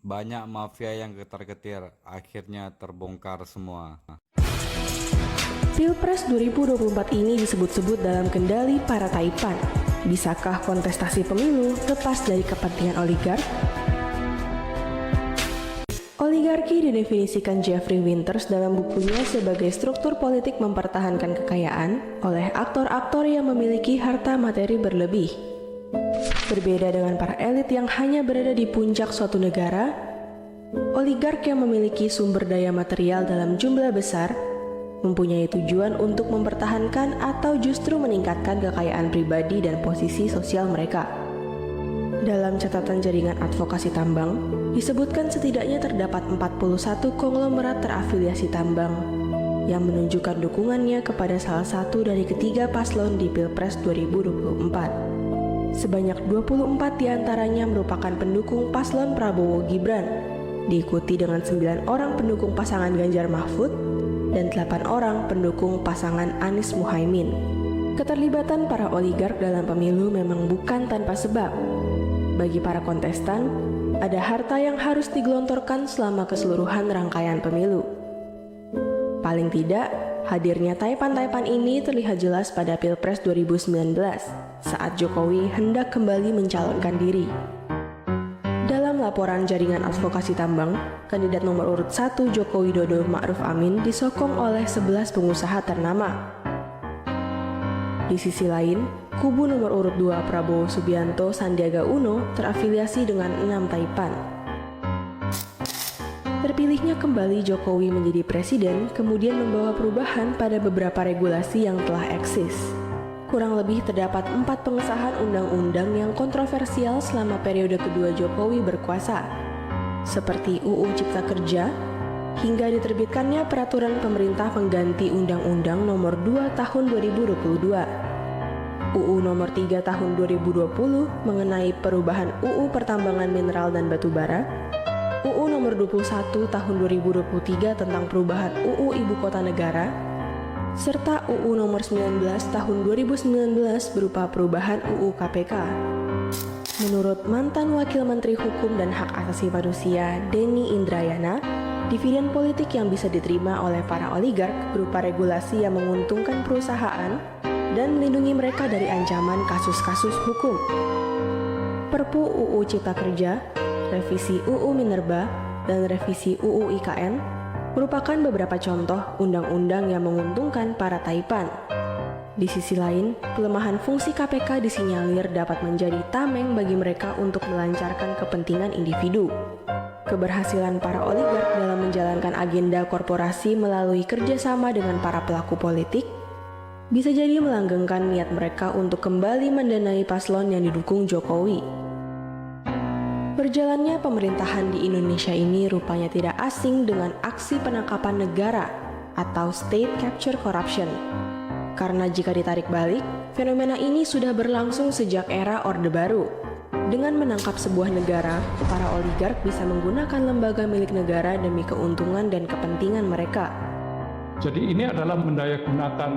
Banyak mafia yang getar-getir, akhirnya terbongkar semua. Pilpres 2024 ini disebut-sebut dalam kendali para taipan. Bisakah kontestasi pemilu lepas dari kepentingan oligark? Oligarki didefinisikan Jeffrey Winters dalam bukunya sebagai struktur politik mempertahankan kekayaan oleh aktor-aktor yang memiliki harta materi berlebih. Berbeda dengan para elit yang hanya berada di puncak suatu negara, oligark yang memiliki sumber daya material dalam jumlah besar mempunyai tujuan untuk mempertahankan atau justru meningkatkan kekayaan pribadi dan posisi sosial mereka. Dalam catatan jaringan advokasi tambang, disebutkan setidaknya terdapat 41 konglomerat terafiliasi tambang yang menunjukkan dukungannya kepada salah satu dari ketiga paslon di Pilpres 2024. Sebanyak 24 diantaranya merupakan pendukung paslon Prabowo Gibran, diikuti dengan 9 orang pendukung pasangan Ganjar Mahfud dan 8 orang pendukung pasangan Anies Muhaimin. Keterlibatan para oligark dalam pemilu memang bukan tanpa sebab. Bagi para kontestan, ada harta yang harus digelontorkan selama keseluruhan rangkaian pemilu. Paling tidak, hadirnya taipan-taipan ini terlihat jelas pada Pilpres 2019 saat Jokowi hendak kembali mencalonkan diri. Dalam laporan jaringan advokasi tambang, kandidat nomor urut 1 Joko Widodo Ma'ruf Amin disokong oleh 11 pengusaha ternama. Di sisi lain, kubu nomor urut 2 Prabowo Subianto Sandiaga Uno terafiliasi dengan 6 taipan. Terpilihnya kembali Jokowi menjadi presiden kemudian membawa perubahan pada beberapa regulasi yang telah eksis. Kurang lebih terdapat 4 pengesahan undang-undang yang kontroversial selama periode kedua Jokowi berkuasa, seperti UU Cipta Kerja, hingga diterbitkannya peraturan pemerintah pengganti Undang-Undang Nomor 2 Tahun 2022, UU Nomor 3 Tahun 2020 mengenai perubahan UU Pertambangan Mineral dan Batubara, UU Nomor 21 Tahun 2023 tentang perubahan UU Ibu Kota Negara, serta UU Nomor 19 Tahun 2019 berupa perubahan UU KPK. Menurut mantan Wakil Menteri Hukum dan Hak Asasi Manusia Denny Indrayana, dividen politik yang bisa diterima oleh para oligark berupa regulasi yang menguntungkan perusahaan dan melindungi mereka dari ancaman kasus-kasus hukum. Perpu UU Cipta Kerja, revisi UU Minerba, dan revisi UU IKN merupakan beberapa contoh undang-undang yang menguntungkan para taipan. Di sisi lain, pelemahan fungsi KPK disinyalir dapat menjadi tameng bagi mereka untuk melancarkan kepentingan individu. Keberhasilan para oligark dalam menjalankan agenda korporasi melalui kerjasama dengan para pelaku politik bisa jadi melanggengkan niat mereka untuk kembali mendanai paslon yang didukung Jokowi. Berjalannya pemerintahan di Indonesia ini rupanya tidak asing dengan aksi penangkapan negara atau state capture corruption. Karena jika ditarik balik, fenomena ini sudah berlangsung sejak era Orde Baru. Dengan menangkap sebuah negara, para oligark bisa menggunakan lembaga milik negara demi keuntungan dan kepentingan mereka. Jadi ini adalah mendayagunakan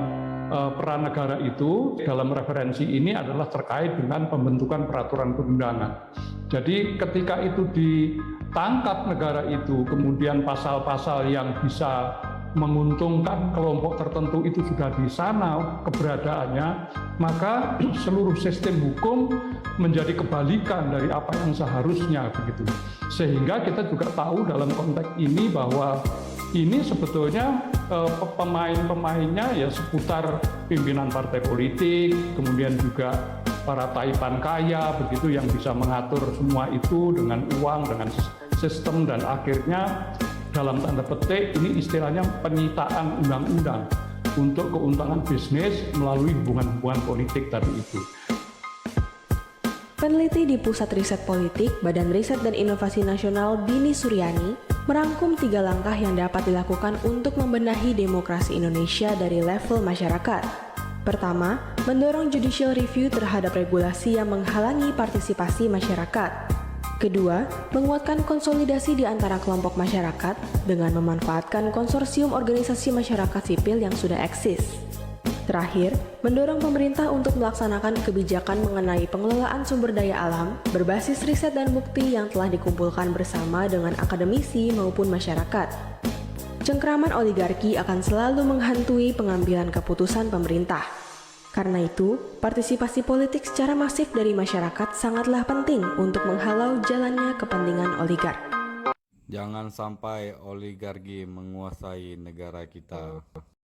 peran negara itu dalam referensi ini adalah terkait dengan pembentukan peraturan perundangan. Jadi ketika itu ditangkap negara itu, kemudian pasal-pasal yang bisa menguntungkan kelompok tertentu itu sudah di sana keberadaannya, maka seluruh sistem hukum menjadi kebalikan dari apa yang seharusnya begitu. Sehingga kita juga tahu dalam konteks ini bahwa ini sebetulnya pemain-pemainnya ya seputar pimpinan partai politik, kemudian juga para taipan kaya begitu yang bisa mengatur semua itu dengan uang, dengan sistem, dan akhirnya dalam tanda petik ini istilahnya penyitaan undang-undang untuk keuntungan bisnis melalui hubungan-hubungan politik tadi itu. Peneliti di Pusat Riset Politik Badan Riset dan Inovasi Nasional Bini Suryani merangkum 3 langkah yang dapat dilakukan untuk membenahi demokrasi Indonesia dari level masyarakat. Pertama, mendorong judicial review terhadap regulasi yang menghalangi partisipasi masyarakat. Kedua, menguatkan konsolidasi di antara kelompok masyarakat dengan memanfaatkan konsorsium organisasi masyarakat sipil yang sudah eksis. Terakhir, mendorong pemerintah untuk melaksanakan kebijakan mengenai pengelolaan sumber daya alam berbasis riset dan bukti yang telah dikumpulkan bersama dengan akademisi maupun masyarakat. Cengkraman oligarki akan selalu menghantui pengambilan keputusan pemerintah. Karena itu, partisipasi politik secara masif dari masyarakat sangatlah penting untuk menghalau jalannya kepentingan oligark. Jangan sampai oligarki menguasai negara kita.